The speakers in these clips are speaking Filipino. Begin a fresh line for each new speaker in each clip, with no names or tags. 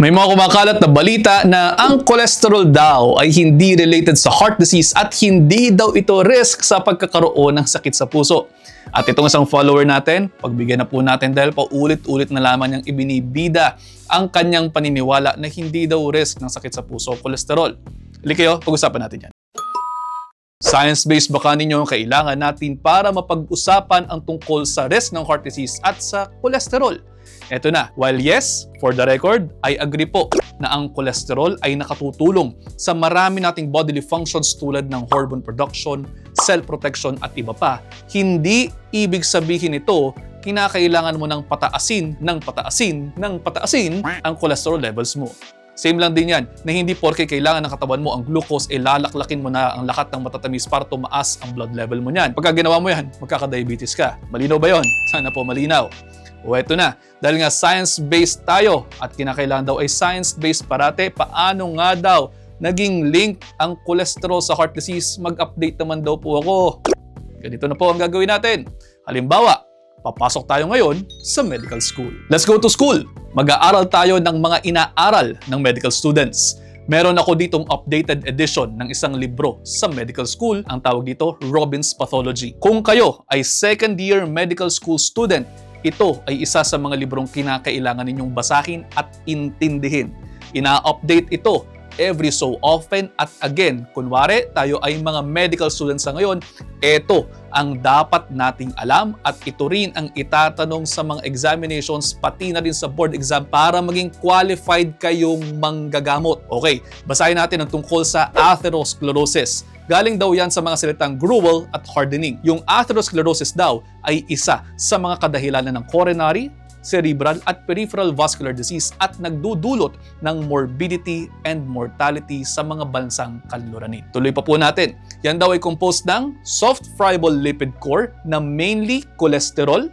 May mga kumakalat na balita na ang cholesterol daw ay hindi related sa heart disease at hindi daw ito risk sa pagkakaroon ng sakit sa puso. At itong isang follower natin, pagbigyan na po natin dahil paulit-ulit na lamang niyang ibinibida ang kanyang paniniwala na hindi daw risk ng sakit sa puso o cholesterol. Halika kayo, pag-usapan natin yan. Science-based ba ninyo ang kailangan natin para mapag-usapan ang tungkol sa risk ng heart disease at sa cholesterol? Eto na, while yes, for the record, I agree po na ang cholesterol ay nakatutulong sa marami nating bodily functions tulad ng hormone production, cell protection at iba pa, hindi ibig sabihin ito kinakailangan mo ng pataasin ang cholesterol levels mo. Same lang din yan, na hindi porke kailangan ng katawan mo ang glucose, lalaklakin mo na ang lahat ng matatamis para tumaas ang blood level mo niyan. Pagka ginawa mo yan, magkaka-diabetes ka. Malinaw ba yon? Sana po malinaw. O eto na, dahil nga science-based tayo at kinakailangan daw ay science-based parate, paano nga daw naging link ang cholesterol sa heart disease? Mag-update naman daw po ako. Ganito na po ang gagawin natin. Halimbawa, papasok tayo ngayon sa medical school. Let's go to school! Mag-aaral tayo ng mga inaaral ng medical students. Meron ako ditong updated edition ng isang libro sa medical school. Ang tawag dito, Robbins Pathology. Kung kayo ay second year medical school student, ito ay isa sa mga librong kinakailangan ninyong basahin at intindihin. Ina-update ito every so often at again, kunwari tayo ay mga medical students sa ngayon, ito ang dapat nating alam at ito rin ang itatanong sa mga examinations pati na rin sa board exam para maging qualified kayong manggagamot. Okay, basahin natin ang tungkol sa atherosclerosis. Galing daw yan sa mga salitang gruel at hardening. Yung atherosclerosis daw ay isa sa mga kadahilanan ng coronary, cerebral at peripheral vascular disease at nagdudulot ng morbidity and mortality sa mga bansang kanluranin. Tuloy pa po natin. Yan daw ay composed ng soft friable lipid core na mainly cholesterol,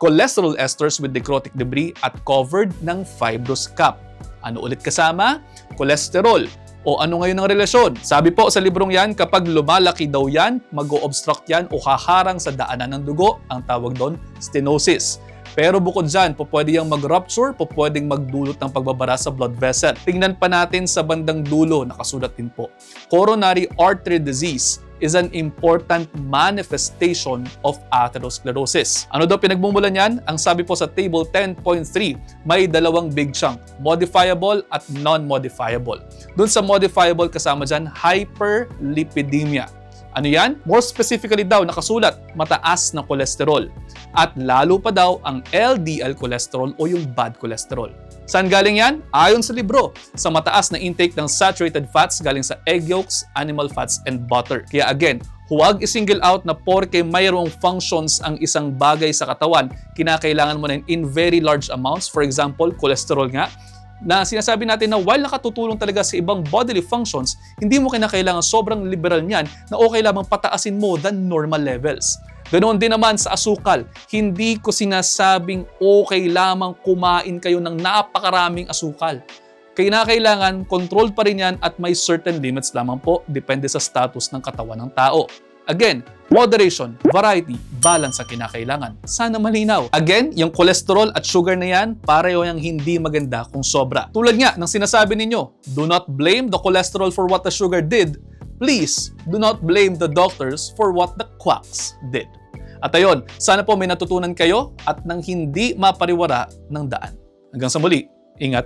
cholesterol esters with necrotic debris at covered ng fibrous cap. Ano ulit kasama? Cholesterol. O ano ngayon ang relasyon? Sabi po sa librong yan, kapag lumalaki daw yan, mag-o-obstruct yan o haharang sa daanan ng dugo, ang tawag doon, stenosis. Pero bukod dyan, pwede yung mag-rupture, pwedeng magdulot ng pagbabara sa blood vessel. Tingnan pa natin sa bandang dulo, nakasulat din po. Coronary artery disease is an important manifestation of atherosclerosis. Ano daw pinagmumulan yan? Ang sabi po sa table 10.3, may dalawang big chunk, modifiable at non-modifiable. Doon sa modifiable kasama dyan, hyperlipidemia. Ano yan? More specifically daw, nakasulat, mataas na cholesterol. At lalo pa daw ang LDL cholesterol o yung bad cholesterol. Saan galing yan? Ayon sa libro, sa mataas na intake ng saturated fats galing sa egg yolks, animal fats, and butter. Kaya again, huwag i-single out na porke mayroong functions ang isang bagay sa katawan, kinakailangan mo na in very large amounts. For example, cholesterol nga, na sinasabi natin na while nakatutulong talaga sa ibang bodily functions, hindi mo kinakailangan sobrang liberal niyan na okay lamang pataasin mo than normal levels. Ganoon din naman sa asukal. Hindi ko sinasabing okay lamang kumain kayo ng napakaraming asukal. Kailangan control pa rin yan at may certain limits lamang po, depende sa status ng katawan ng tao. Again, moderation, variety, balance ang kinakailangan. Sana malinaw. Again, yung cholesterol at sugar na yan, pareho yung hindi maganda kung sobra. Tulad nga ng sinasabi ninyo, do not blame the cholesterol for what the sugar did. Please, do not blame the doctors for what the quacks did. At ayun, sana po may natutunan kayo at nang hindi mapariwara ng daan. Hanggang sa muli, ingat.